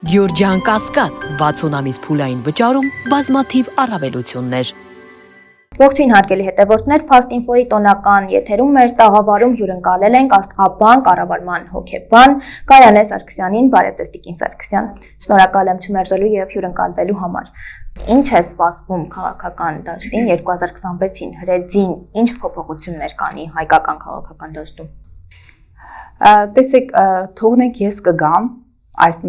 Գյորջյան Կասկադ 60 ամիս փուլային վճարում բազմաթիվ առավելություններ։ Ողջույն հարգելի հետևորդներ, Fast Info-ի տոնական եթերում մեր տաղավարում հյուրընկալել ենք Աստղաբան, կառավարման հոգեբան Գայանե Սարգսյանին, բարև ձեզ Տիկին Սարգսյան։ Շնորհակալ եմ չմերժելու եւ հյուրընկալվելու համար։ Ինչ է սպասվում քաղաքական դաշտին 2026-ին հրեձին, ինչ փոփոխություններ կանի հայկական քաղաքական դաշտում։ Տեսեք, թողնենք ես կգամ այս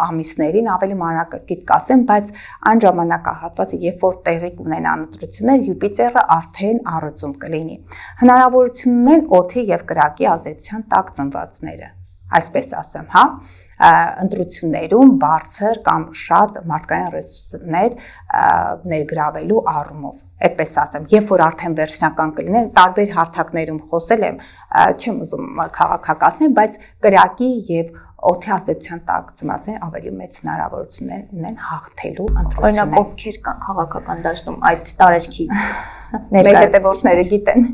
ամիսներին ավելի մանրակրկիտ կասեմ, բայց այն ժամանակահատվածը, երբ որ տեղի կունենան ընտրություններ, Յուպիտերը արդեն առծում կլինի։ Հնարավորությունն են օդի եւ կրակի ազդեցության տակ ծնվածները, այսպես ասեմ, հա, ընտրություններում բարձր կամ շատ մարդկային ռեսուրսներ ներգրավելու առումով, այդպես ասեմ, երբ որ արդեն վերջնական կլինեն, տարբեր հարթակներում խոսել եմ, չեմ ուզում քաղաքակացնել, բայց կրակի եւ օդի ազդեցության տակ ծնվածները ավելի մեծ հնարավորություններ ունեն հաղթելու ընտրությունները։ Օրինակ ովքեր կան քաղաքական դաշտում այդ տարերքի հետևորդները գիտեն։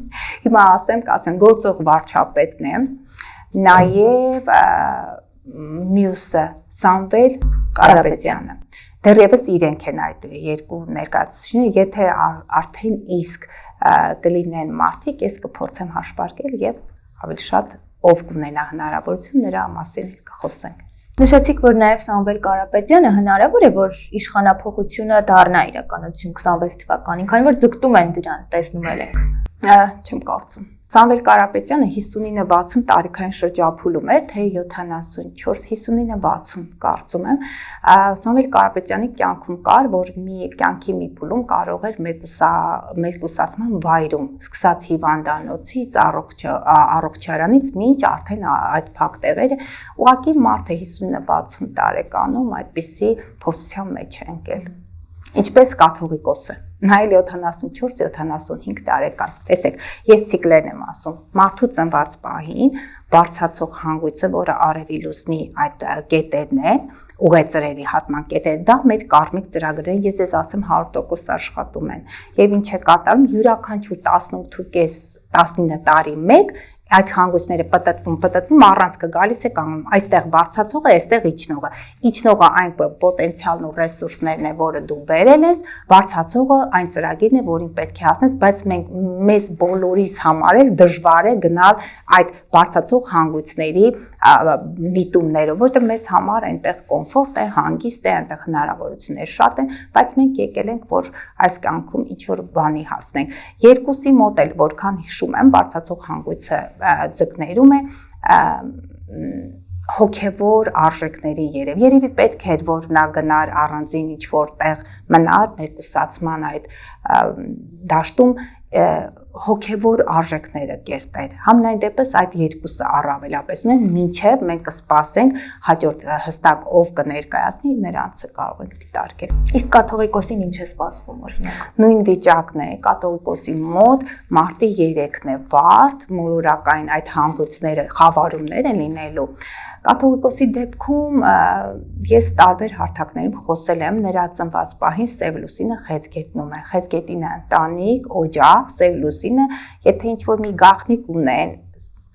Հիմա կասեմ, գործող վարչապետն է, նաև մյուսը Սամվել Կարապետյանը։ Դեռևս իրենք են այդ երկու ներկայացուցիչները, եթե արդեն իսկ կլինեն մարդիկ, ես կփորձեմ հաշվարկել եւ ավելի շատ ով կունենա հնարավորություն նրա մասին կխոսենք։ Նշեցիք, որ նաև Սամվել Կարապետյանը հնարավոր է, որ իշխանափոխությունը դառնա իրականություն 26 թվականին, քանի որ ձգտում են դրան, տեսնում ենք։ Չեմ կարծում։ Սամվել Կարապետյանը 59-60 տարիքային շրջափուլում էր, թե 74, 59-60 կարծում եմ։ Սամվել Կարապետյանի կյանքում կար, որ կյանքի մի փուլում կարող էր մեկուսացման վայրում, սկսած հիվանդանոցից, առողջարանից, մինչ արդեն այդ փակ տեղերը, ուղղակի մարդը 59-60 տարեկանում այդպիսի փորձության մեջ է ընկել։ Ինչպես կաթողիկոսը, նա էլ 74-75 տարեկան։ Տեսեք, ես ցիկլերն եմ ասում։ Մարդու ծնված պահին բարձրացող հանգույցը, որը արևի լուսնի այդ կետերն են, ուղեծրերի հատման կետերը, դա մեր կարմիկ ծրագրերին, ես ձեզ ասեմ 100% աշխատում են։ Եվ ինչ է կատարում, յուրաքանչյուր 18-19 տարի մեկ այդ հանգույցները պտտվում, առանցքը գալիս է կանգնում, այստեղ բարձրացողը, այստեղ իջնողը այն պոտենցիալն ու ռեսուրսներն է, որը դու բերել ես, բարձրացողը այն ծրագիրն է, որին պետք է հասնես, բայց մեզ բոլորիս համար էլ դժվար է գնալ այդ բարձրացող հանգույցների միտումներով, որտեղ մեզ համար այնտեղ կոմֆորտ է, հանգիստ է, այնտեղ հնարավորություններ շատ են, բայց մենք եկել ենք, որ այս կյանքում ինչ-որ բանի հասնենք։ Երկուսի մոտ էլ որքան հիշում եմ, բարձրացող հանգույցը ձգներում է հոգևոր արժեքների երևի պետք էր, որ նա գնար առանձին ինչ-որ տեղ մնար մեկուսացման այդ դաշտում հոգևոր արժեքները կերտեր։ Համենայն դեպս այդ երկուսը առավելապես ունեն, մինչև մենք կսպասենք հաջորդ հստակ ով կներկայացնի, նրանցը կարող ենք դիտարկել։ Իսկ կաթողիկոսին ինչ է սպասվում օրինակ։ Նույն վիճակն է, կաթողիկոսի մոտ մարտի 3-ն է վարդ, մոլորակային այդ հանգույցները, խավարումներ են լինելու։ Կաթողիկոսի դեպքում ես տարբեր հարթակներում խոսել եմ, նրա ծնված պահին սև լուսինը խեց գետնում է, խեց գետինը ընտանիք, օջախ, սև լուսինը, եթե ինչ-որ մի գաղտնիք ունեն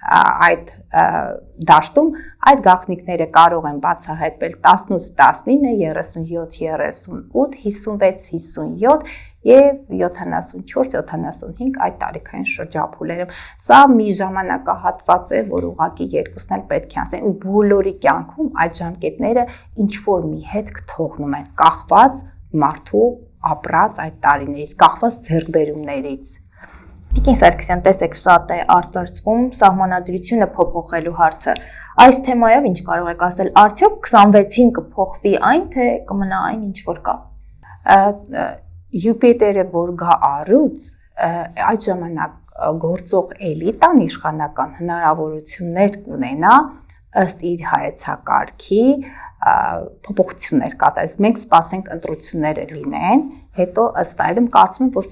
այդ դաշտում, այդ գաղտնիքները կարող են բացահայտվել 18-19, 37-38, 56-57 եւ 74-75 այդ տարիքային շրջափուլերում։ Սա մի ժամանակահատված է, որ ուղղակի երկուսն էլ պետք է ասեն, ու բոլորի կյանքում այդ ժամկետները ինչ որ մի հետք թողնում են, կախված մարդու ապրած այդ տարիներից, կախված ձեռքբերումներից։ Տիկին Սարգսյան, տեսեք, շատ է արծարծվում սահմանադրությունը փոփոխելու հարցը։ Այս թեմայով ինչ կարող եք ասել, արդյոք 26-ին կփոխվի այն, թե կմնա այն, ինչ որ կա։ Յուպիտերը որ գա առուց, այդ ժամանակ գործող էլիտան իշխանական հնարավորություններ կունենա ըստ իր հայեցակարգի փոփոխություններ կատարել։ Մենք սպասենք ընտրությունները լինեն, հետո ըստ այլմ կարծում եմ, որ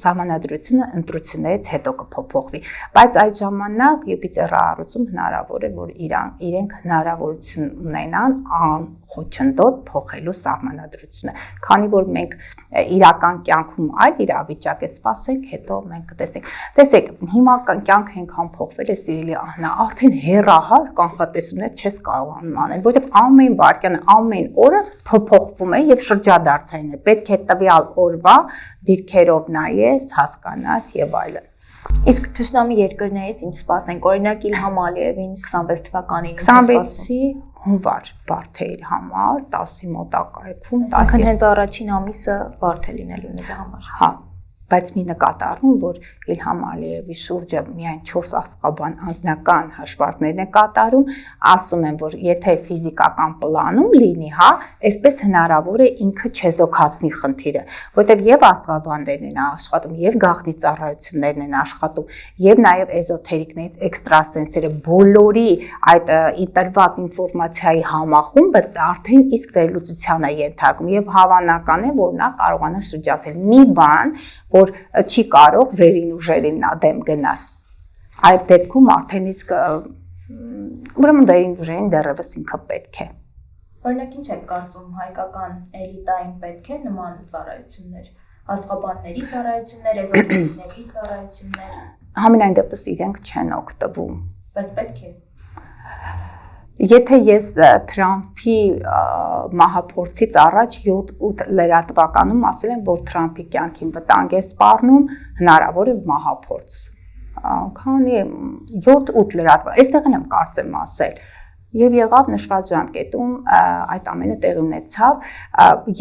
սահմանադրությունը ընտրություններից հետո կփոփոխվի, բայց այդ ժամանակ Յուպիտերը առուցում հնարավոր է, որ իրենք հնարավորություն ունենան անխոչնդոտ փոխելու սահմանադրությունը, քանի որ մենք իրական կյանքում այլ իրավիճակ է սպասենք, հետո մենք կտեսնենք։ Տեսեք, հիմա կյանքը այնքան փոխվել է, սիրելի Ահնա, արդեն հեռահար կանխատեսումներ չես կարող անել, որովհետև ամեն վայրկյանը, ամեն օրը փոփոխվում է եւ շրջադարձային է։ Պետք է տվյալ օրվա դիրքերով նայես, հասկանաս եւ այլն։ Իսկ թշնամի երկրներից ինչ սպասենք, օրինակ Իլհամ Ալիևին 26 թվականին 26-ի հունվար բարդ է իր համար, 10-ի մոտակայքում, 10-ին հենց առաջին ամիսը բարդ է լինելու նրա համար։ Հա, բայց մի նկատառում, որ Իլհամ Ալիևի շուրջը միայն 4 աստղաբան անձնական հաշվարկներն է կատարում, ասում են, որ եթե ֆիզիկական պլանում լինի, հա, այսպես հնարավոր է ինքը չեզոքացնի խնդիրը, որտեղ եւ աստղաբաններն են աշխատում, եւ գաղտնի ծառայություններն են աշխատում, եւ նաեւ էզոթերիկներից էքստրասենսերը բոլորի այդ ինտրված ինֆորմացիայի համախումբը արդեն իսկ վերլուծության է ենթարկում եւ հավանական է, որ նա կարողանա շրջացնել մի բան, որ չի կարող վերին ուժերին նա դեմ գնալ։ Այդ դեպքում արդեն իսկ ուրեմն վերին ուժերին դեռևս ինքը պետք է։ Օրինակ ինչ եք կարծում, հայկական էլիտային պետք է նման ծառայություններ, աստղաբանների ծառայություններ, էզոթերիկների ծառայություններ։ Համենայն դեպս իրենք չեն օգտվում։ Բայց պետք է։ Եթե ես Թրամփի մահափորձից առաջ 7-8 լրատվականում ասել եմ, որ Թրամփի կյանքին վտանգ է սպառնում, հնարավոր է մահափորձ։ Քանի 7-8 լրատվա, այստեղ եմ կարծեմ ասել։ Եվ եղավ նշված ժամկետում այդ ամենը տեղի ունեցավ։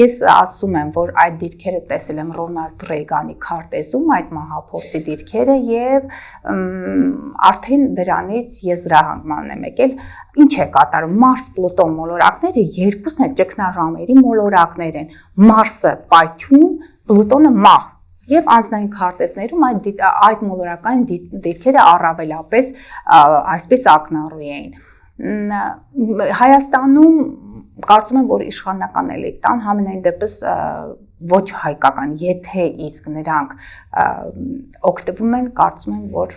Ես ասում եմ, որ այդ դիրքերը տեսել եմ Ռոնալդ Ռեյգանի քարտեզում, այդ մահափորձի դիրքերը եւ արդեն դրանից եզրահանգման եմ եկել։ Ինչ է կատարում Մարս-Պլուտոն մոլորակները երկուսն էլ ճգնաժամերի մոլորակներ են։ Մարսը պայթյուն, Պլուտոնը մահ։ Եվ անձնային քարտեզներում այդ մոլորակային դիրքերը առավելապես այսպես ակնառու էին։ Հայաստանում կարծում եմ, որ իշխանական էլիտան համենայն դեպս ոչ հայկական, եթե իսկ նրանք օգտվում են, կարծում եմ, որ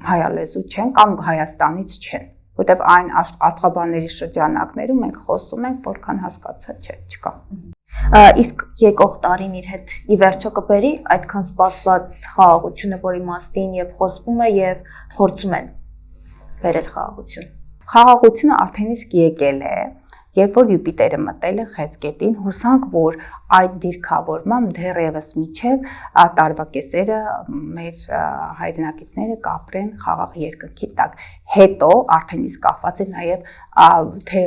հայալեզու չեն կամ Հայաստանից չեն, որտեղ այն աստղաբանների շրջանակներում մենք խոսում ենք, որքան հասկացա չկա։ Իսկ եկող տարին իր հետ ի վերջո կբերի այդքան սպասված խաղաղությունը, որի մասին եւ խոսվում է եւ փորձում են բերել խաղաղություն։ Խաղաղությունը արդեն իսկ եկել է, երբ որ Յուպիտերը մտել է Խեցգետին, հուսանք, որ այդ դիրքավորմամբ դեռևս միջև տարվա կեսերը մեր հայրենակիցները կապրեն խաղաղ երկնքի տակ։ Հետո արդեն իսկ կախված է նաև թե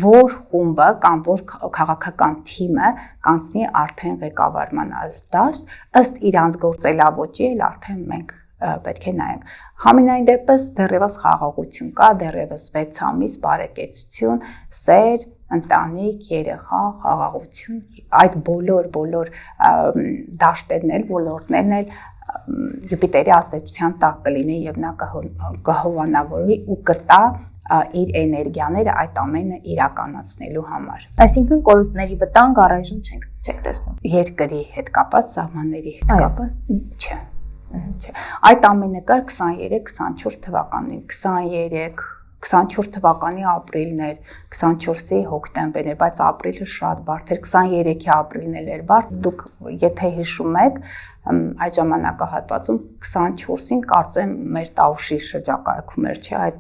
որ խումբը կամ որ քաղաքական թիմը կանցնի արդեն ղեկավարման դաշտ, ըստ իրանց գործելավոճի էլ արդեն մենք պետք է նայենք։ Համենայն դեպս դեռևս խաղաղություն կա, դեռևս 6 ամիս բարեկեցություն, սեր, ընտանիք, երեխա, խաղաղություն, այդ բոլոր դաշտերն էլ, ոլորտներն էլ Յուպիտերի ազդեցության տակ կլինեն եւ նա կհովանավորվի ու կտա իր էներգիաները այդ ամենը իրականացնելու համար։ Այսինքն կորուստների վտանգ առայժմ չեք տեսնում։ Երկրի հետ կապված, սահմանների հետ կապված չէ։ Այդ ամենը կար 23-24 թվականին, 24 թվականի ապրիլներ, 24-ի հոկտեմբերներ, բայց ապրիլը շատ բարդ էր, 23-ի ապրիլն էր բարդ, դուք եթե հիշում եք, այդ ժամանակահատվածում 24-ին կարծեմ մեր Տաուշի շրջակայքում էր, չէ, այդ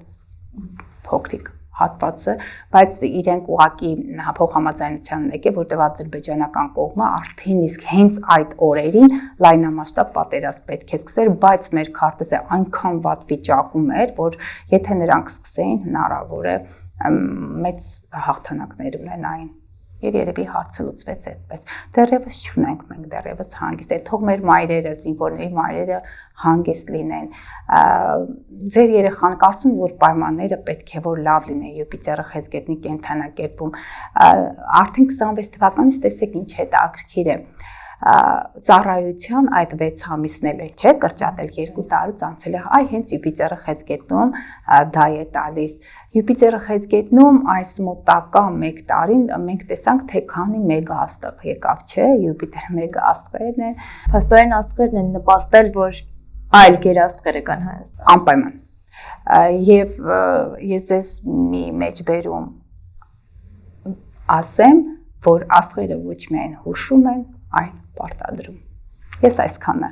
փոքրիկ հատվածը, բայց իրենք ուղղակի փոխհամաձայնության եկել, որտեղ ադրբեջանական կողմը արդեն իսկ հենց այդ օրերին լայնամասշտաբ պատերազմ պետք է սկսեր, բայց մեր քարտեզը այնքան վատ վիճակում էր, որ եթե նրանք սկսեին, հնարավոր է մեծ հաղթանակներ ունենային։ Եվ երևի հարցը լուծվեց այդպես։ Դեռևս չունենք մենք դեռևս հանգիստ, թող մեր մայրերը, զինվորների մայրերը հանգիստ լինեն։ Ձեր երեխան կարծում որ պայմանները պետք է որ լավ լինեն Յուպիտերը Խեցգետնի կենդանակերպում։ Արդեն 26 թվականից տեսեք ինչ հետաքրքիր է։ Ծառայության այդ 6 ամիսն էլ է, չէ, կրճատել 2 տարուց անցել է, այ հենց Յուպիտերը Խեցգետնում դա է տալիս։ Յուպիտերը Խեցգետնում այս մոտակա 1 տարին մենք տեսանք թե քանի մեգա աստղ եկավ, չէ, Յուպիտերը մեգա աստղերն են, փաստորեն աստղերն են նպաստել, որ այլ գերաստղերը կան Հայաստանում։ Անպայման։ Եվ ես ձեզ մի մեջբերում ասեմ, որ աստղերը ոչ միայն հուշում են, այլ պարտադրում։ Ես այսքանը։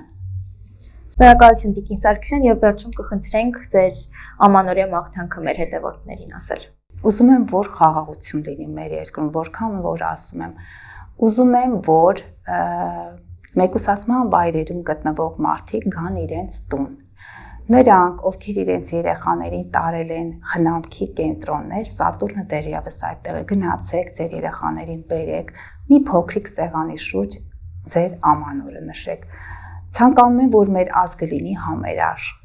Շնորհակալություն Տիկին Սարգսյան եւ վերջում կխնդրենք ձեր ամանորյա մաղթանքը մեր հետևորդներին ասել։ ուզում եմ, որ խաղաղություն լինի մեր երկրում, որքան որ ասում եմ, ուզում եմ, որ մեկուսացման վայրերում գտնվող մարդիկ գան իրենց տուն։ Նրանք, ովքեր իրենց երեխաներին տարել են խնամքի կենտրոններ, Սատուրնը դեռևս այդտեղ է, գնացեք ձեր երեխաներին բերեք, մի փոքրիկ սեղանի շուրջ ձեր ամանորը նշեք։ Ցանկանում եմ, որ մեր ազգը լինի համերաշխ։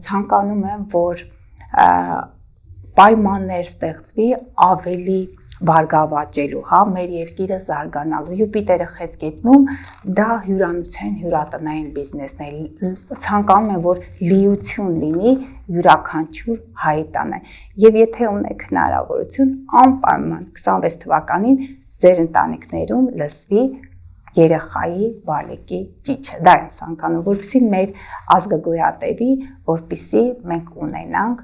Ցանկանում եմ, որ պայմաններ ստեղծվի ավելի բարգավաճելու, մեր երկիրը զարգանալու։ Յուպիտերը խեցգետնում դա հյուրանոցային հյուրատնային բիզնեսն է։ Ցանկանում եմ, որ լիություն լինի յուրաքանչյուր հայ տանը։ Եվ եթե ունեք հնարավորություն, անպայման 26 թվականին ձեր ընտանիքներում լսվի երեխայի բալիկի ճիչը։ Դա եմ ցանկանում, որպեսզի մեր ազգը գոյատևի, որպեսզի մենք ունենանք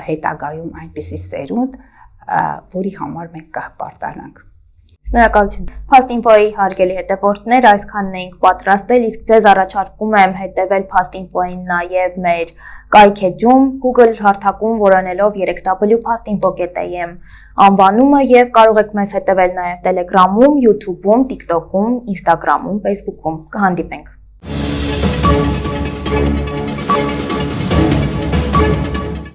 հետագայում այնպիսի սերունդ, որի համար մենք կհպարտանանք։ Շնորհակալություն։ Fast.info-ի հարգելի հետևորդներ, այսքանն էինք պատրաստել, իսկ ձեզ առաջարկում եմ հետևել Fast.info-ին նաև մեր կայքեջում, Google հարթակում որոնելով 3w.fastinfo.am անվանումը եւ կարող եք մեզ հետևել նաև Telegram-ում, YouTube-ում, TikTok-ում, Instagram-ում, Facebook-ում։ Կհանդիպենք։